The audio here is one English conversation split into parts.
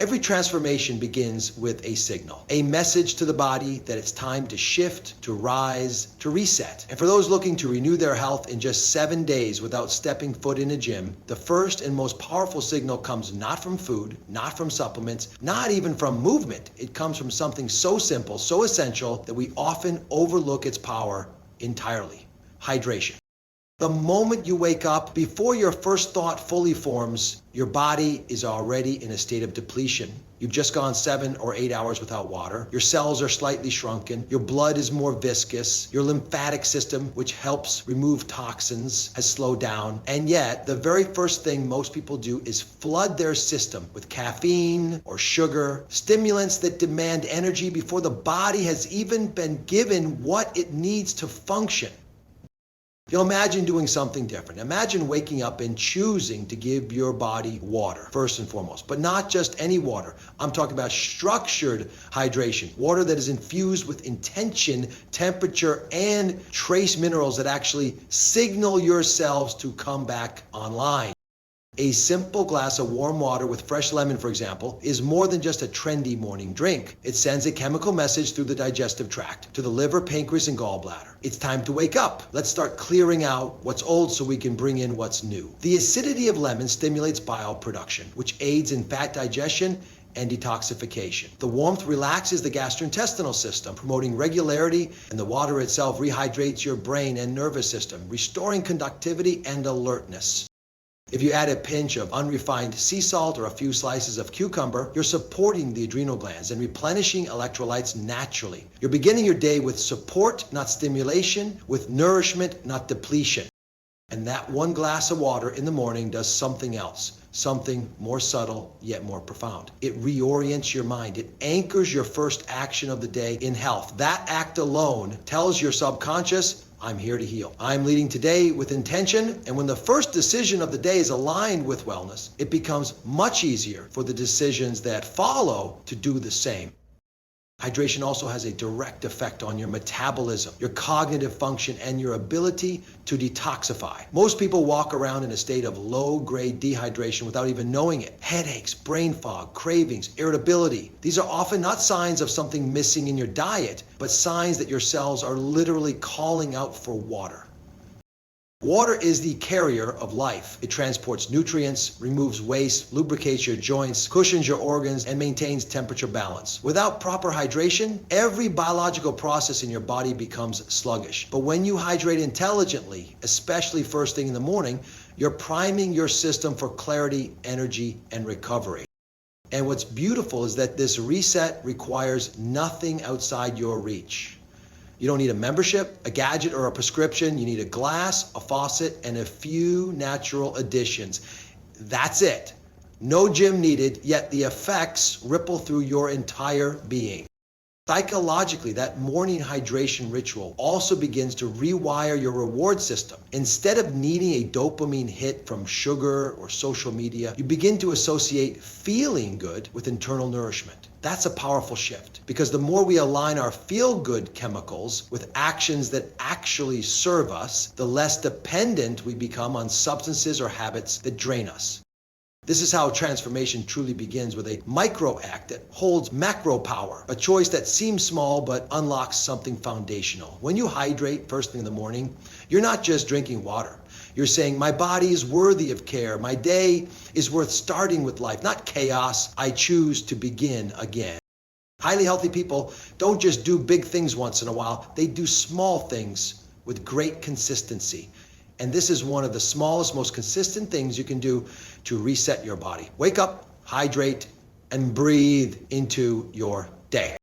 Every transformation begins with a signal, a message to the body that it's time to shift, to rise, to reset. And for those looking to renew their health in just 7 days without stepping foot in a gym, the first and most powerful signal comes not from food, not from supplements, not even from movement. It comes from something so simple, so essential that we often overlook its power entirely: hydration. The moment you wake up, before your first thought fully forms, your body is already in a state of depletion. You've just gone 7 or 8 hours without water. Your cells are slightly shrunken. Your blood is more viscous. Your lymphatic system, which helps remove toxins, has slowed down. And yet, the very first thing most people do is flood their system with caffeine or sugar, stimulants that demand energy before the body has even been given what it needs to function. Imagine doing something different. Imagine waking up and choosing to give your body water, first and foremost, but not just any water. I'm talking about structured hydration, water that is infused with intention, temperature, and trace minerals that actually signal your cells to come back online. A simple glass of warm water with fresh lemon, for example, is more than just a trendy morning drink. It sends a chemical message through the digestive tract to the liver, pancreas, and gallbladder. It's time to wake up. Let's start clearing out what's old so we can bring in what's new. The acidity of lemon stimulates bile production, which aids in fat digestion and detoxification. The warmth relaxes the gastrointestinal system, promoting regularity, and the water itself rehydrates your brain and nervous system, restoring conductivity and alertness. If you add a pinch of unrefined sea salt or a few slices of cucumber, you're supporting the adrenal glands and replenishing electrolytes naturally. You're beginning your day with support, not stimulation, with nourishment, not depletion. And that one glass of water in the morning does something else, something more subtle yet more profound. It reorients your mind. It anchors your first action of the day in health. That act alone tells your subconscious, I'm here to heal. I'm leading today with intention, and when the first decision of the day is aligned with wellness, it becomes much easier for the decisions that follow to do the same. Hydration also has a direct effect on your metabolism, your cognitive function, and your ability to detoxify. Most people walk around in a state of low-grade dehydration without even knowing it. Headaches, brain fog, cravings, irritability. These are often not signs of something missing in your diet, but signs that your cells are literally calling out for water. Water is the carrier of life. It transports nutrients, removes waste, lubricates your joints, cushions your organs, and maintains temperature balance. Without proper hydration, every biological process in your body becomes sluggish. But when you hydrate intelligently, especially first thing in the morning, you're priming your system for clarity, energy, and recovery. And what's beautiful is that this reset requires nothing outside your reach. You don't need a membership, a gadget, or a prescription. You need a glass, a faucet, and a few natural additions. That's it. No gym needed, yet the effects ripple through your entire being. Psychologically, that morning hydration ritual also begins to rewire your reward system. Instead of needing a dopamine hit from sugar or social media, you begin to associate feeling good with internal nourishment. That's a powerful shift, because the more we align our feel-good chemicals with actions that actually serve us, the less dependent we become on substances or habits that drain us. This is how transformation truly begins, with a micro act that holds macro power, a choice that seems small but unlocks something foundational. When you hydrate first thing in the morning, you're not just drinking water. You're saying, my body is worthy of care. My day is worth starting with life, not chaos. I choose to begin again. Highly healthy people don't just do big things once in a while. They do small things with great consistency. And this is one of the smallest, most consistent things you can do to reset your body. Wake up, hydrate, and breathe into your day.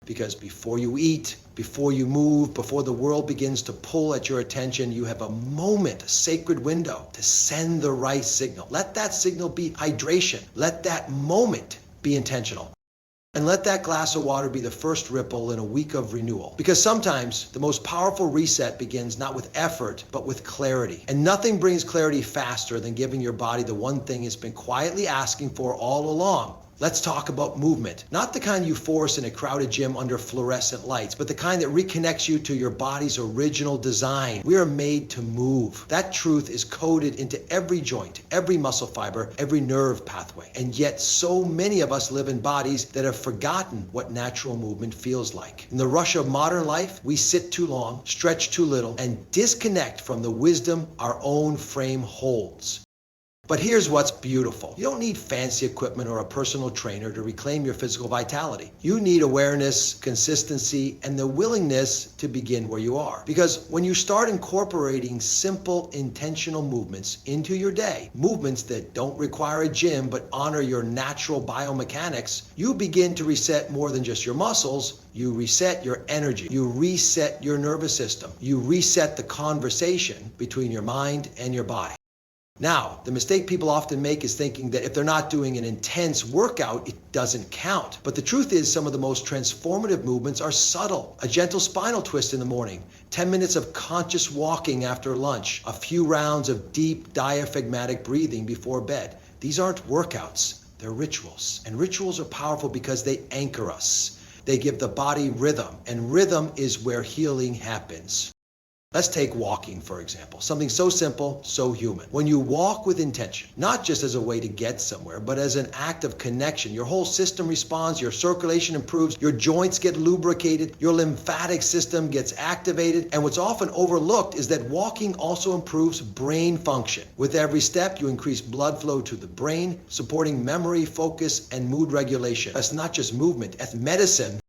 Because before you eat, before you move, before the world begins to pull at your attention, you have a moment, a sacred window to send the right signal. Let that signal be hydration. Let that moment be intentional. And let that glass of water be the first ripple in a week of renewal. Because sometimes the most powerful reset begins not with effort, but with clarity. And nothing brings clarity faster than giving your body the one thing it's been quietly asking for all along: Let's talk about movement. Not the kind you force in a crowded gym under fluorescent lights, but the kind that reconnects you to your body's original design. We are made to move. That truth is coded into every joint, every muscle fiber, every nerve pathway. And yet so many of us live in bodies that have forgotten what natural movement feels like. In the rush of modern life, we sit too long, stretch too little, and disconnect from the wisdom our own frame holds. But here's what's beautiful. You don't need fancy equipment or a personal trainer to reclaim your physical vitality. You need awareness, consistency, and the willingness to begin where you are. Because when you start incorporating simple, intentional movements into your day, movements that don't require a gym but honor your natural biomechanics, you begin to reset more than just your muscles. You reset your energy. You reset your nervous system. You reset the conversation between your mind and your body. Now, the mistake people often make is thinking that if they're not doing an intense workout, it doesn't count. But the truth is, some of the most transformative movements are subtle. A gentle spinal twist in the morning, 10 minutes of conscious walking after lunch, a few rounds of deep diaphragmatic breathing before bed. These aren't workouts, they're rituals. And rituals are powerful because they anchor us. They give the body rhythm, and rhythm is where healing happens. Let's take walking, for example. Something so simple, so human. When you walk with intention, not just as a way to get somewhere, but as an act of connection, your whole system responds, your circulation improves, your joints get lubricated, your lymphatic system gets activated. And what's often overlooked is that walking also improves brain function. With every step, you increase blood flow to the brain, supporting memory, focus, and mood regulation. That's not just movement, that's medicine.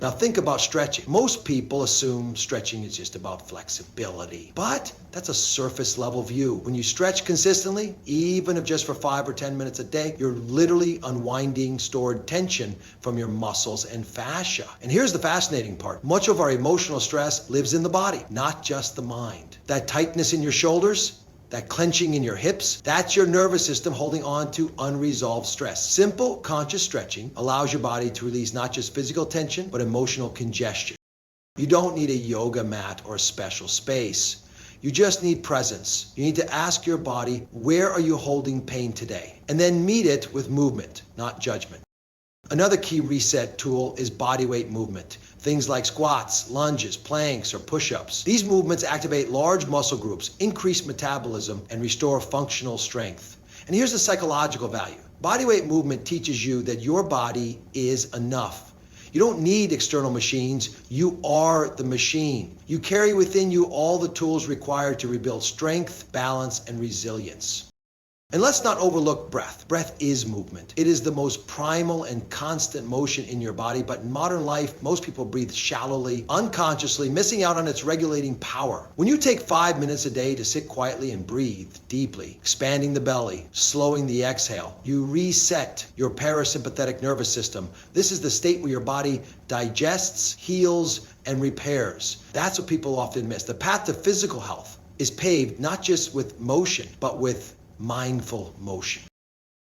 Now think about stretching. Most people assume stretching is just about flexibility, but that's a surface level view. When you stretch consistently, even if just for 5 or 10 minutes a day, you're literally unwinding stored tension from your muscles and fascia. And here's the fascinating part. Much of our emotional stress lives in the body, not just the mind. That tightness in your shoulders, that clenching in your hips, that's your nervous system holding on to unresolved stress. Simple, conscious stretching allows your body to release not just physical tension, but emotional congestion. You don't need a yoga mat or a special space. You just need presence. You need to ask your body, where are you holding pain today? And then meet it with movement, not judgment. Another key reset tool is body weight movement. Things like squats, lunges, planks, or push-ups. These movements activate large muscle groups, increase metabolism, and restore functional strength. And here's the psychological value. Bodyweight movement teaches you that your body is enough. You don't need external machines. You are the machine. You carry within you all the tools required to rebuild strength, balance, and resilience. And let's not overlook breath. Breath is movement. It is the most primal and constant motion in your body, but in modern life, most people breathe shallowly, unconsciously, missing out on its regulating power. When you take 5 minutes a day to sit quietly and breathe deeply, expanding the belly, slowing the exhale, you reset your parasympathetic nervous system. This is the state where your body digests, heals, and repairs. That's what people often miss. The path to physical health is paved not just with motion, but with mindful motion.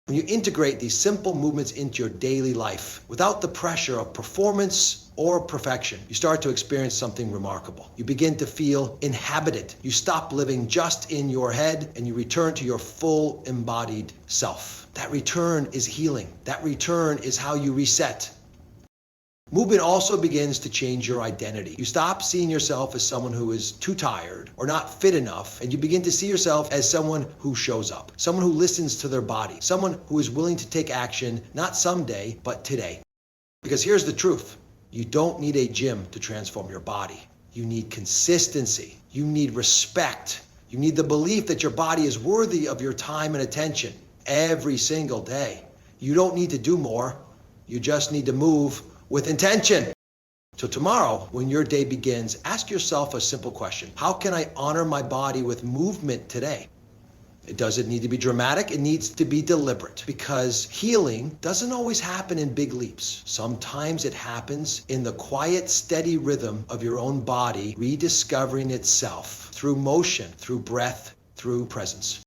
When you integrate these simple movements into your daily life without the pressure of performance or perfection, you start to experience something remarkable. You begin to feel inhabited. You stop living just in your head and you return to your full embodied self. That return is healing. That return is how you reset. Movement also begins to change your identity. You stop seeing yourself as someone who is too tired or not fit enough, and you begin to see yourself as someone who shows up, someone who listens to their body, someone who is willing to take action, not someday, but today. Because here's the truth. You don't need a gym to transform your body. You need consistency. You need respect. You need the belief that your body is worthy of your time and attention every single day. You don't need to do more. You just need to move with intention. So tomorrow, when your day begins, ask yourself a simple question. How can I honor my body with movement today? It doesn't need to be dramatic. It needs to be deliberate, because healing doesn't always happen in big leaps. Sometimes it happens in the quiet, steady rhythm of your own body rediscovering itself through motion, through breath, through presence.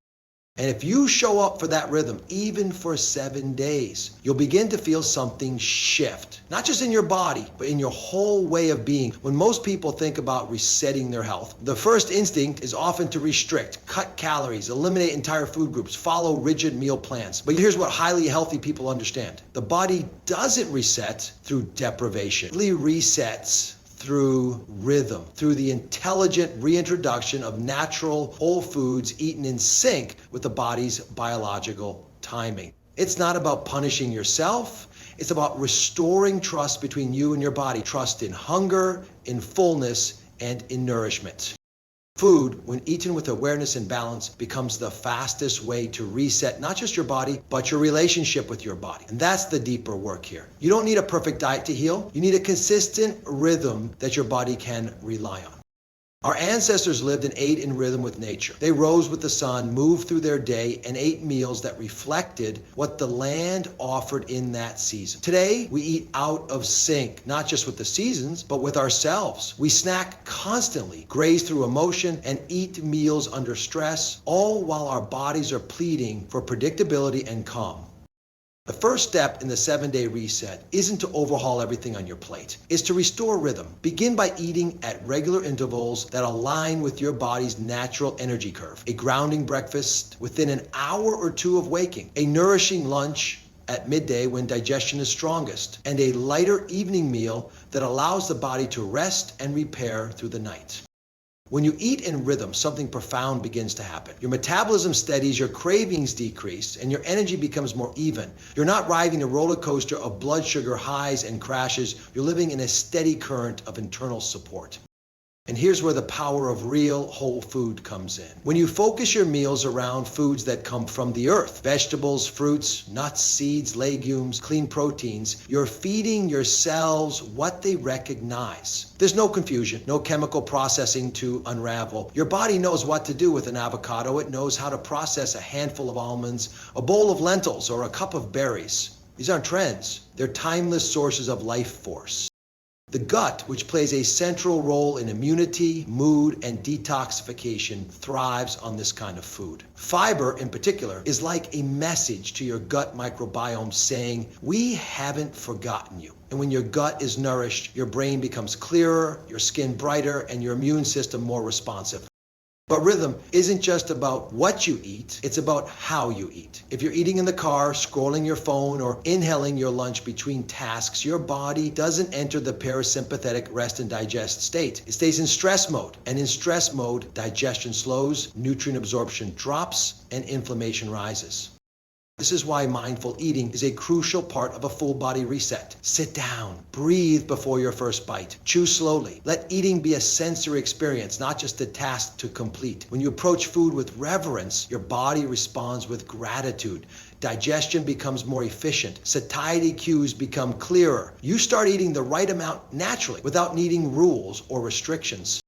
And if you show up for that rhythm, even for 7 days, you'll begin to feel something shift, not just in your body, but in your whole way of being. When most people think about resetting their health, the first instinct is often to restrict, cut calories, eliminate entire food groups, follow rigid meal plans. But here's what highly healthy people understand. The body doesn't reset through deprivation. It really resets through rhythm, through the intelligent reintroduction of natural whole foods eaten in sync with the body's biological timing. It's not about punishing yourself. It's about restoring trust between you and your body, trust in hunger, in fullness, and in nourishment. Food, when eaten with awareness and balance, becomes the fastest way to reset not just your body, but your relationship with your body. And that's the deeper work here. You don't need a perfect diet to heal. You need a consistent rhythm that your body can rely on. Our ancestors lived and ate in rhythm with nature. They rose with the sun, moved through their day, and ate meals that reflected what the land offered in that season. Today, we eat out of sync, not just with the seasons, but with ourselves. We snack constantly, graze through emotion, and eat meals under stress, all while our bodies are pleading for predictability and calm. The first step in the 7-day reset isn't to overhaul everything on your plate. It's to restore rhythm. Begin by eating at regular intervals that align with your body's natural energy curve. A grounding breakfast within an hour or two of waking. A nourishing lunch at midday when digestion is strongest. And a lighter evening meal that allows the body to rest and repair through the night. When you eat in rhythm, something profound begins to happen. Your metabolism steadies, your cravings decrease, and your energy becomes more even. You're not riding a roller coaster of blood sugar highs and crashes. You're living in a steady current of internal support. And here's where the power of real whole food comes in. When you focus your meals around foods that come from the earth, vegetables, fruits, nuts, seeds, legumes, clean proteins, you're feeding your cells what they recognize. There's no confusion, no chemical processing to unravel. Your body knows what to do with an avocado. It knows how to process a handful of almonds, a bowl of lentils, or a cup of berries. These aren't trends. They're timeless sources of life force. The gut, which plays a central role in immunity, mood, and detoxification, thrives on this kind of food. Fiber, in particular, is like a message to your gut microbiome saying, we haven't forgotten you. And when your gut is nourished, your brain becomes clearer, your skin brighter, and your immune system more responsive. But rhythm isn't just about what you eat, it's about how you eat. If you're eating in the car, scrolling your phone, or inhaling your lunch between tasks, your body doesn't enter the parasympathetic rest and digest state. It stays in stress mode. And in stress mode, digestion slows, nutrient absorption drops, and inflammation rises. This is why mindful eating is a crucial part of a full body reset. Sit down, breathe before your first bite, chew slowly. Let eating be a sensory experience, not just a task to complete. When you approach food with reverence, your body responds with gratitude. Digestion becomes more efficient. Satiety cues become clearer. You start eating the right amount naturally without needing rules or restrictions.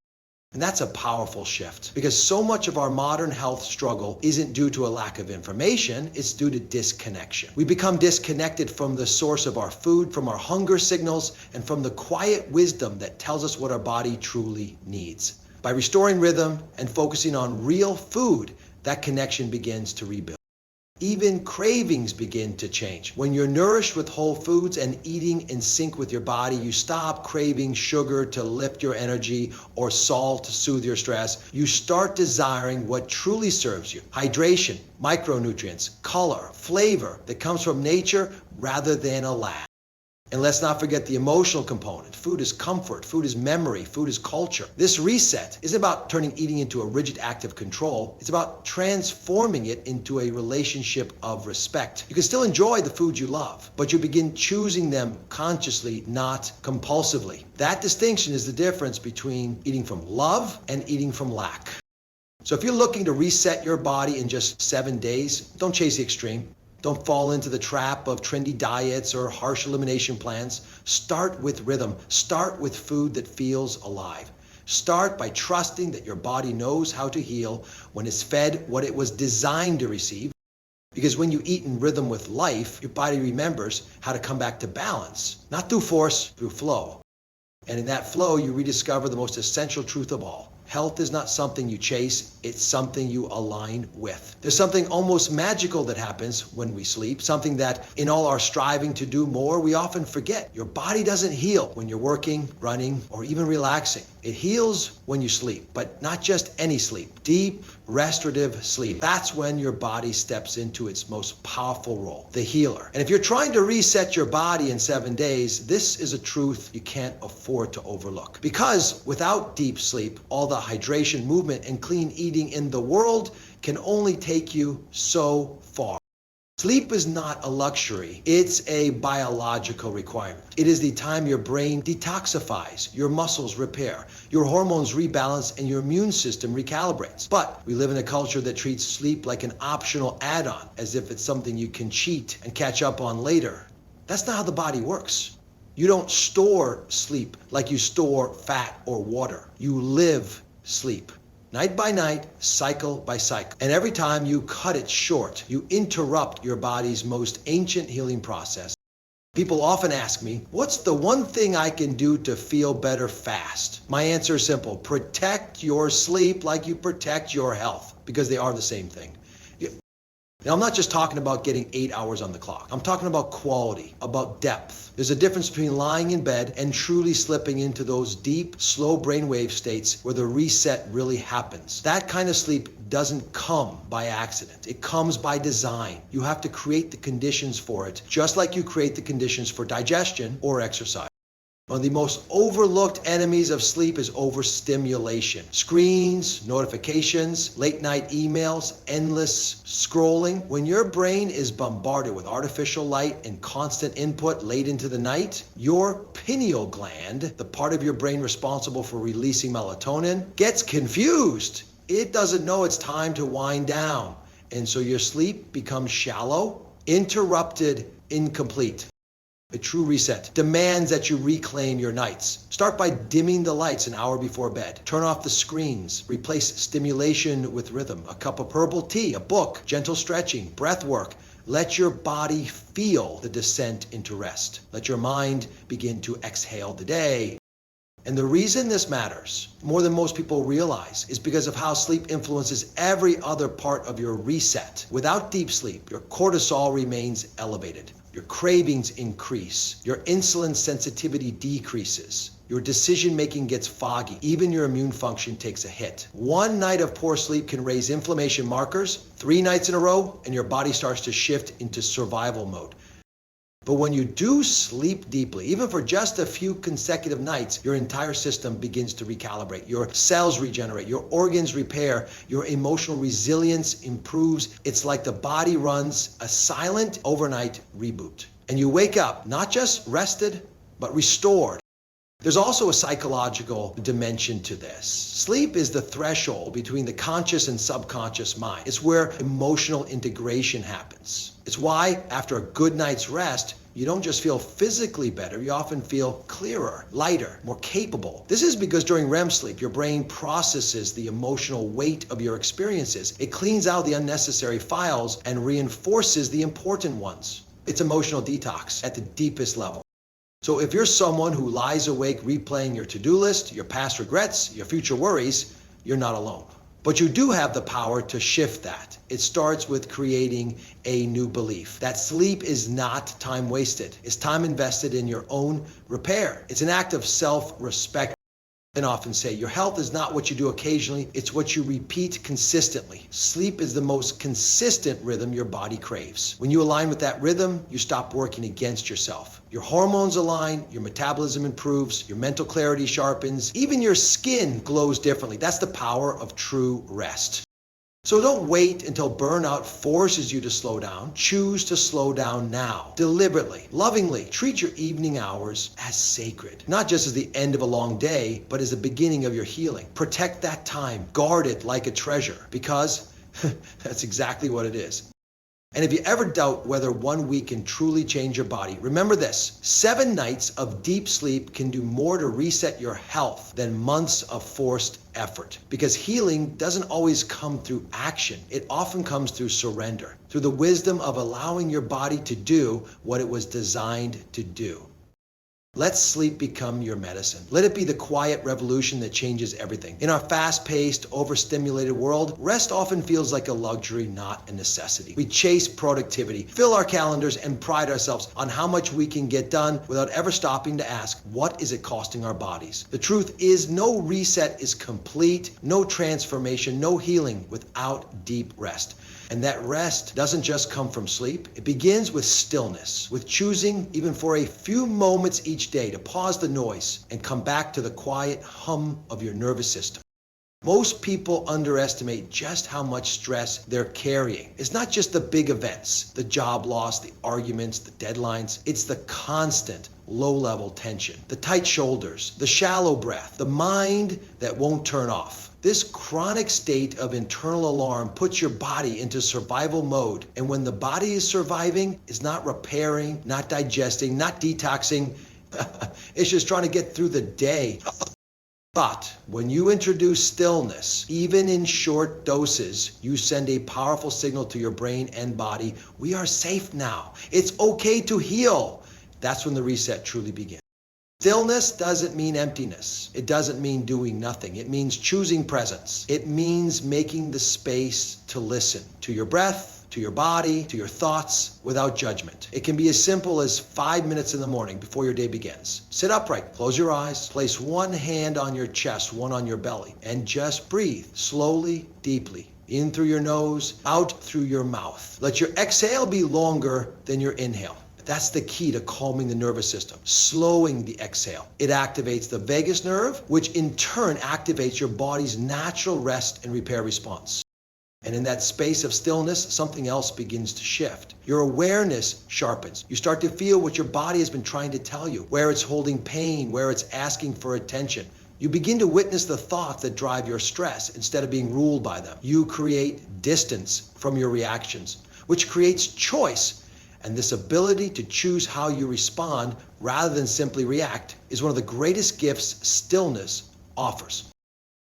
And that's a powerful shift because so much of our modern health struggle isn't due to a lack of information, it's due to disconnection. We become disconnected from the source of our food, from our hunger signals, and from the quiet wisdom that tells us what our body truly needs. By restoring rhythm and focusing on real food, that connection begins to rebuild. Even cravings begin to change. When you're nourished with whole foods and eating in sync with your body, you stop craving sugar to lift your energy or salt to soothe your stress. You start desiring what truly serves you. Hydration, micronutrients, color, flavor that comes from nature rather than a lab. And let's not forget the emotional component. Food is comfort, food is memory, food is culture. This reset isn't about turning eating into a rigid act of control. It's about transforming it into a relationship of respect. You can still enjoy the foods you love, but you begin choosing them consciously, not compulsively. That distinction is the difference between eating from love and eating from lack. So if you're looking to reset your body in just 7 days, don't chase the extreme. Don't fall into the trap of trendy diets or harsh elimination plans. Start with rhythm. Start with food that feels alive. Start by trusting that your body knows how to heal when it's fed what it was designed to receive. Because when you eat in rhythm with life, your body remembers how to come back to balance, not through force, through flow. And in that flow, you rediscover the most essential truth of all. Health is not something you chase, it's something you align with. There's something almost magical that happens when we sleep, something that in all our striving to do more, we often forget. Your body doesn't heal when you're working, running, or even relaxing. It heals when you sleep, but not just any sleep, deep, restorative sleep. That's when your body steps into its most powerful role, the healer. And if you're trying to reset your body in 7 days, this is a truth you can't afford to overlook. Because without deep sleep, all the hydration, movement, and clean eating in the world can only take you so far. Sleep is not a luxury, it's a biological requirement. It is the time your brain detoxifies, your muscles repair, your hormones rebalance, and your immune system recalibrates. But we live in a culture that treats sleep like an optional add-on, as if it's something you can cheat and catch up on later. That's not how the body works. You don't store sleep like you store fat or water. You live sleep. Night by night, cycle by cycle. And every time you cut it short, you interrupt your body's most ancient healing process. People often ask me, what's the one thing I can do to feel better fast? My answer is simple. Protect your sleep like you protect your health, because they are the same thing. Now, I'm not just talking about getting 8 hours on the clock. I'm talking about quality, about depth. There's a difference between lying in bed and truly slipping into those deep, slow brainwave states where the reset really happens. That kind of sleep doesn't come by accident. It comes by design. You have to create the conditions for it, just like you create the conditions for digestion or exercise. One of the most overlooked enemies of sleep is overstimulation. Screens, notifications, late night emails, endless scrolling. When your brain is bombarded with artificial light and constant input late into the night, your pineal gland, the part of your brain responsible for releasing melatonin, gets confused. It doesn't know it's time to wind down. And so your sleep becomes shallow, interrupted, incomplete. A true reset demands that you reclaim your nights. Start by dimming the lights an hour before bed. Turn off the screens. Replace stimulation with rhythm. A cup of herbal tea, a book, gentle stretching, breath work. Let your body feel the descent into rest. Let your mind begin to exhale the day. And the reason this matters, more than most people realize, is because of how sleep influences every other part of your reset. Without deep sleep, your cortisol remains elevated. Your cravings increase. Your insulin sensitivity decreases. Your decision-making gets foggy. Even your immune function takes a hit. One night of poor sleep can raise inflammation markers. 3 nights in a row, and your body starts to shift into survival mode. But when you do sleep deeply, even for just a few consecutive nights, your entire system begins to recalibrate. Your cells regenerate, your organs repair, your emotional resilience improves. It's like the body runs a silent overnight reboot. And you wake up not just rested, but restored. There's also a psychological dimension to this. Sleep is the threshold between the conscious and subconscious mind. It's where emotional integration happens. It's why, after a good night's rest, you don't just feel physically better, you often feel clearer, lighter, more capable. This is because during REM sleep, your brain processes the emotional weight of your experiences. It cleans out the unnecessary files and reinforces the important ones. It's emotional detox at the deepest level. So if you're someone who lies awake replaying your to-do list, your past regrets, your future worries, you're not alone. But you do have the power to shift that. It starts with creating a new belief that sleep is not time wasted. It's time invested in your own repair. It's an act of self-respect. I often say your health is not what you do occasionally, it's what you repeat consistently. Sleep is the most consistent rhythm your body craves. When you align with that rhythm, you stop working against yourself. Your hormones align, your metabolism improves, your mental clarity sharpens, even your skin glows differently. That's the power of true rest. So don't wait until burnout forces you to slow down. Choose to slow down now. Deliberately, lovingly, treat your evening hours as sacred. Not just as the end of a long day, but as the beginning of your healing. Protect that time. Guard it like a treasure, because that's exactly what it is. And if you ever doubt whether 1 week can truly change your body, remember this: 7 nights of deep sleep can do more to reset your health than months of forced effort. Because healing doesn't always come through action. It often comes through surrender, through the wisdom of allowing your body to do what it was designed to do. Let sleep become your medicine. Let it be the quiet revolution that changes everything. In our fast-paced, overstimulated world, rest often feels like a luxury, not a necessity. We chase productivity, fill our calendars, and pride ourselves on how much we can get done without ever stopping to ask, what is it costing our bodies? The truth is, no reset is complete, no transformation, no healing without deep rest. And that rest doesn't just come from sleep. It begins with stillness, with choosing, even for a few moments each day, to pause the noise and come back to the quiet hum of your nervous system. Most people underestimate just how much stress they're carrying. It's not just the big events, the job loss, the arguments, the deadlines. It's the constant low-level tension, the tight shoulders, the shallow breath, the mind that won't turn off. This chronic state of internal alarm puts your body into survival mode. And when the body is surviving, it's not repairing, not digesting, not detoxing. It's just trying to get through the day. But when you introduce stillness, even in short doses, you send a powerful signal to your brain and body. We are safe now. It's okay to heal. That's when the reset truly begins. Stillness doesn't mean emptiness. It doesn't mean doing nothing. It means choosing presence. It means making the space to listen to your breath, to your body, to your thoughts without judgment. It can be as simple as 5 minutes in the morning before your day begins. Sit upright, close your eyes, place one hand on your chest, one on your belly, and just breathe slowly, deeply. In through your nose, out through your mouth. Let your exhale be longer than your inhale. That's the key to calming the nervous system, slowing the exhale. It activates the vagus nerve, which in turn activates your body's natural rest and repair response. And in that space of stillness, something else begins to shift. Your awareness sharpens. You start to feel what your body has been trying to tell you, where it's holding pain, where it's asking for attention. You begin to witness the thoughts that drive your stress instead of being ruled by them. You create distance from your reactions, which creates choice. And this ability to choose how you respond rather than simply react is one of the greatest gifts stillness offers.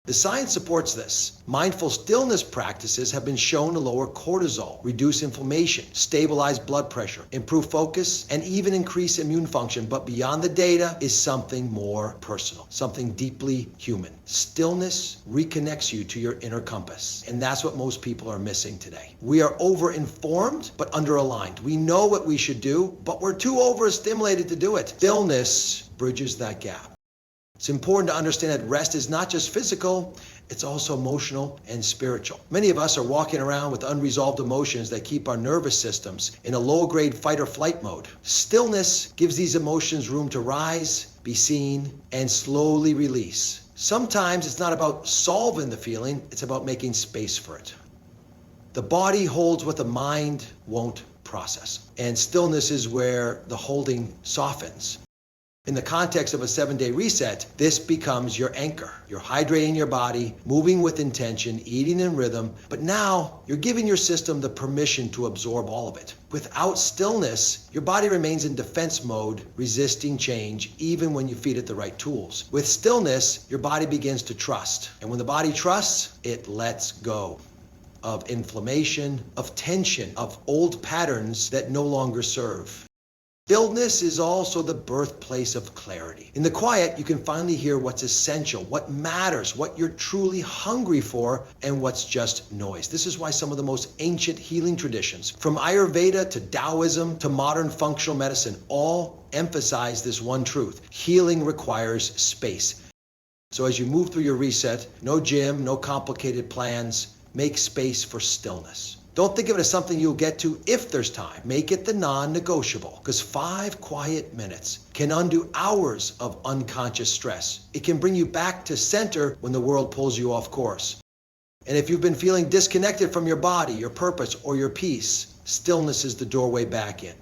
The science supports this. Mindful stillness practices have been shown to lower cortisol, reduce inflammation, stabilize blood pressure, improve focus, and even increase immune function. But beyond the data is something more personal, something deeply human. Stillness reconnects you to your inner compass. And that's what most people are missing today. We are over-informed, but under-aligned. We know what we should do, but we're too overstimulated to do it. Stillness bridges that gap. It's important to understand that rest is not just physical, it's also emotional and spiritual. Many of us are walking around with unresolved emotions that keep our nervous systems in a low-grade fight or flight mode. Stillness gives these emotions room to rise, be seen, and slowly release. Sometimes it's not about solving the feeling, it's about making space for it. The body holds what the mind won't process, and stillness is where the holding softens. In the context of a 7-day reset, this becomes your anchor. You're hydrating your body, moving with intention, eating in rhythm, but now you're giving your system the permission to absorb all of it. Without stillness, your body remains in defense mode, resisting change, even when you feed it the right tools. With stillness, your body begins to trust. And when the body trusts, it lets go of inflammation, of tension, of old patterns that no longer serve. Stillness is also the birthplace of clarity. In the quiet, you can finally hear what's essential, what matters, what you're truly hungry for, and what's just noise. This is why some of the most ancient healing traditions, from Ayurveda to Taoism to modern functional medicine, all emphasize this one truth. Healing requires space. So as you move through your reset, no gym, no complicated plans, make space for stillness. Don't think of it as something you'll get to if there's time. Make it the non-negotiable, because 5 quiet minutes can undo hours of unconscious stress. It can bring you back to center when the world pulls you off course. And if you've been feeling disconnected from your body, your purpose, or your peace, stillness is the doorway back in.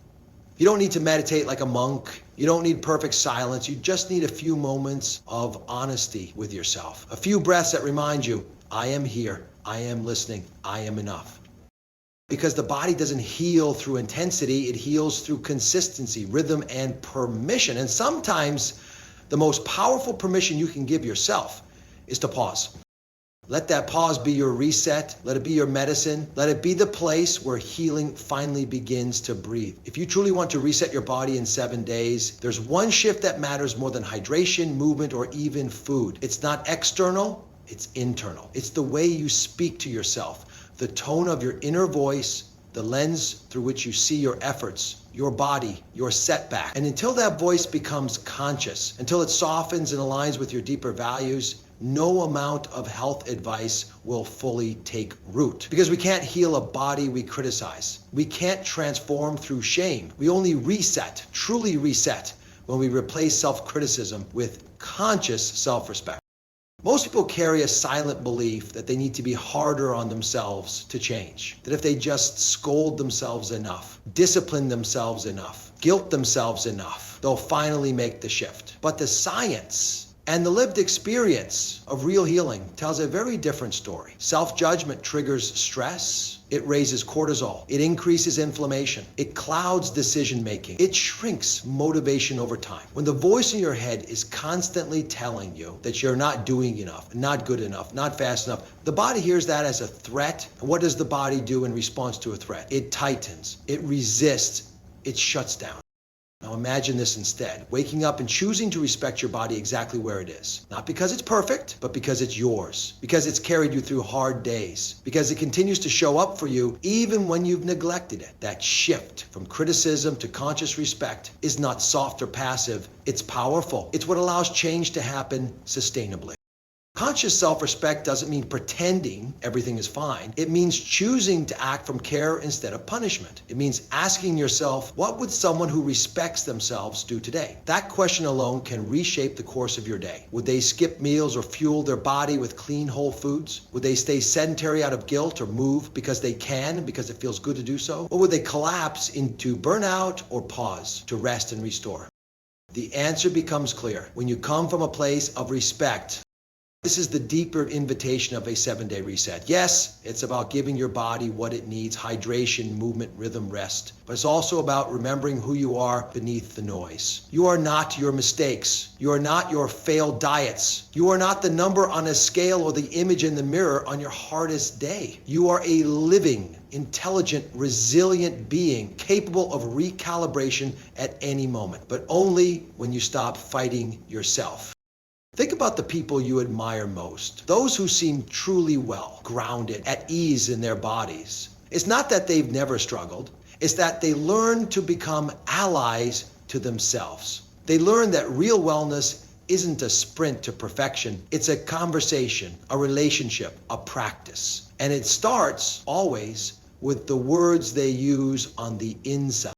You don't need to meditate like a monk. You don't need perfect silence. You just need a few moments of honesty with yourself. A few breaths that remind you, I am here, I am listening, I am enough. Because the body doesn't heal through intensity, it heals through consistency, rhythm, and permission. And sometimes the most powerful permission you can give yourself is to pause. Let that pause be your reset. Let it be your medicine. Let it be the place where healing finally begins to breathe. If you truly want to reset your body in 7 days, there's one shift that matters more than hydration, movement, or even food. It's not external, it's internal. It's the way you speak to yourself, the tone of your inner voice, the lens through which you see your efforts, your body, your setback. And until that voice becomes conscious, until it softens and aligns with your deeper values, no amount of health advice will fully take root. Because we can't heal a body we criticize. We can't transform through shame. We only reset, truly reset, when we replace self-criticism with conscious self-respect. Most people carry a silent belief that they need to be harder on themselves to change. That if they just scold themselves enough, discipline themselves enough, guilt themselves enough, they'll finally make the shift. But the science and the lived experience of real healing tells a very different story. Self-judgment triggers stress. It raises cortisol. It increases inflammation. It clouds decision-making. It shrinks motivation over time. When the voice in your head is constantly telling you that you're not doing enough, not good enough, not fast enough, the body hears that as a threat. And what does the body do in response to a threat? It tightens. It resists. It shuts down. Now imagine this instead, waking up and choosing to respect your body exactly where it is. Not because it's perfect, but because it's yours. Because it's carried you through hard days. Because it continues to show up for you even when you've neglected it. That shift from criticism to conscious respect is not soft or passive, it's powerful. It's what allows change to happen sustainably. Conscious self-respect doesn't mean pretending everything is fine. It means choosing to act from care instead of punishment. It means asking yourself, what would someone who respects themselves do today? That question alone can reshape the course of your day. Would they skip meals or fuel their body with clean, whole foods? Would they stay sedentary out of guilt or move because they can, because it feels good to do so? Or would they collapse into burnout or pause to rest and restore? The answer becomes clear when you come from a place of respect. This is the deeper invitation of a 7-day reset. Yes, it's about giving your body what it needs, hydration, movement, rhythm, rest. But it's also about remembering who you are beneath the noise. You are not your mistakes. You are not your failed diets. You are not the number on a scale or the image in the mirror on your hardest day. You are a living, intelligent, resilient being capable of recalibration at any moment, but only when you stop fighting yourself. Think about the people you admire most, those who seem truly well, grounded, at ease in their bodies. It's not that they've never struggled, it's that they learn to become allies to themselves. They learn that real wellness isn't a sprint to perfection, it's a conversation, a relationship, a practice. And it starts always with the words they use on the inside.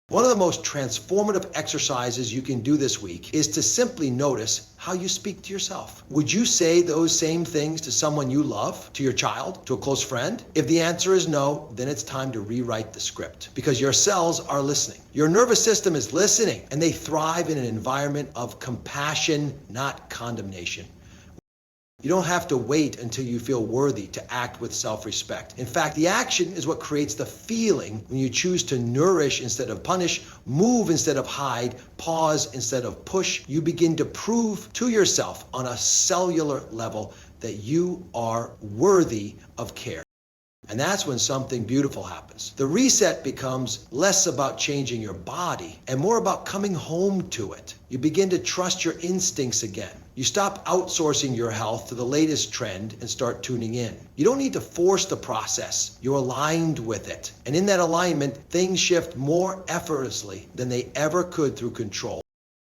One of the most transformative exercises you can do this week is to simply notice how you speak to yourself. Would you say those same things to someone you love, to your child, to a close friend? If the answer is no, then it's time to rewrite the script because your cells are listening. Your nervous system is listening and they thrive in an environment of compassion, not condemnation. You don't have to wait until you feel worthy to act with self-respect. In fact, the action is what creates the feeling when you choose to nourish instead of punish, move instead of hide, pause instead of push. You begin to prove to yourself on a cellular level that you are worthy of care. And that's when something beautiful happens. The reset becomes less about changing your body and more about coming home to it. You begin to trust your instincts again. You stop outsourcing your health to the latest trend and start tuning in. You don't need to force the process. You're aligned with it. And in that alignment, things shift more effortlessly than they ever could through control.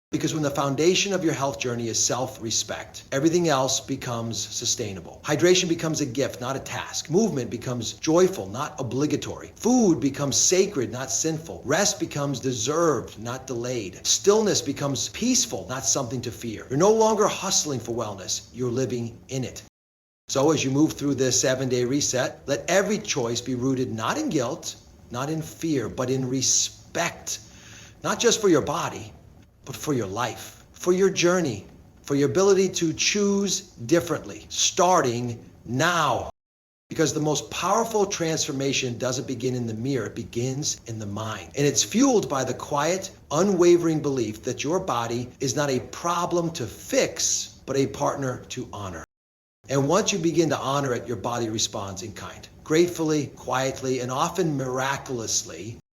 Because when the foundation of your health journey is self-respect, everything else becomes sustainable. Hydration becomes a gift, not a task. Movement becomes joyful, not obligatory. Food becomes sacred, not sinful. Rest becomes deserved, not delayed. Stillness becomes peaceful, not something to fear. You're no longer hustling for wellness. You're living in it. So as you move through this 7-day reset, let every choice be rooted not in guilt, not in fear, but in respect. Not just for your body, but for your life, for your journey, for your ability to choose differently, starting now. Because the most powerful transformation doesn't begin in the mirror, it begins in the mind. And it's fueled by the quiet, unwavering belief that your body is not a problem to fix, but a partner to honor. And once you begin to honor it, your body responds in kind. Gratefully, quietly, and often miraculously,